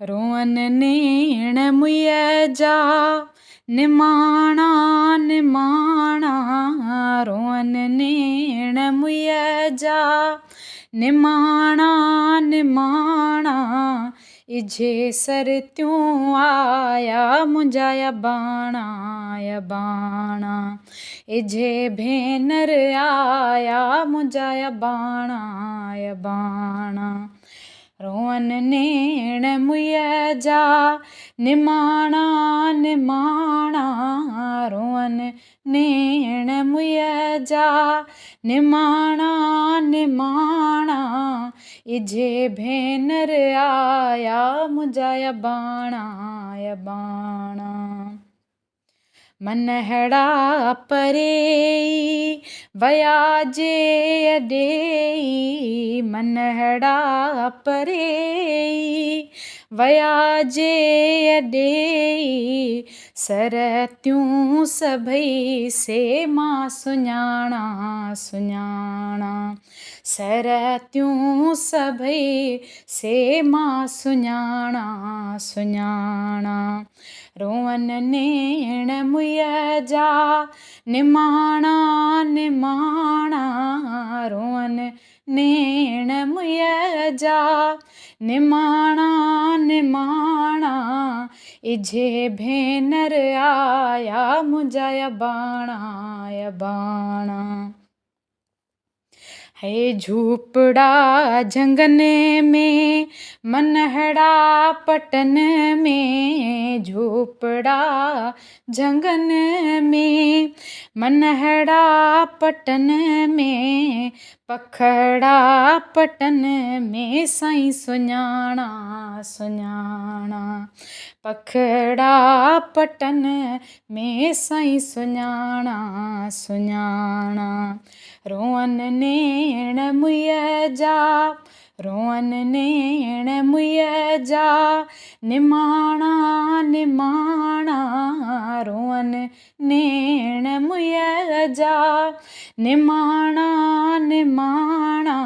रोअन नेण मुय जा निमाणा निमाणा, रोअन नेण मुय जा निमाणा निमाणा, इझे सरत्यूं आया मुंहिंजा बाणा बाणा, इझे भेनर आया मुंहिंजा बाणा बाणा। रोअन नेण मुय जा निमाणा निमाणा, रोअन नेण मुय जा निमाणा निमाणा, इझे भेनर आया मुंहिंजा बाणा बाणा। मनहड़ा परे वया जे अॾे, मनहड़ा परे वया जे अॾे, सरत्यूं सभई से मां सुञाणा सुञाणा, सरत्यूं सभई से मां सुञाणा सुञाणा। रोअन नेण मुय जा निमाणा निमाणा, रोअन नेण मुय जा निमाणा निमाणा, इझे भेनर आया मुंहिंजा बाणा बाणा। है झूपड़ा झंगन में मनहड़ा पटन में, झूपड़ा झंगन में मनहड़ा पटन में, पखड़ा पटन में साईं सुञाणा सुञाणा, पखड़ा पटन में साईं सुञाणा सुञाणा। रोअन नेण मुय जा रोअन नेण मुय जा निमाणा निमाणा, रोअन नेण मुय जा निमाणा निमाणा,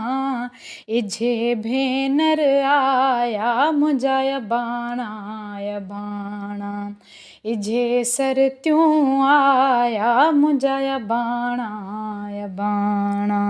इझे भेनर आया मुंहिंजा बाणा बाणा, इझे सरत्यूं आया मुंहिंजा बाणा बाणा।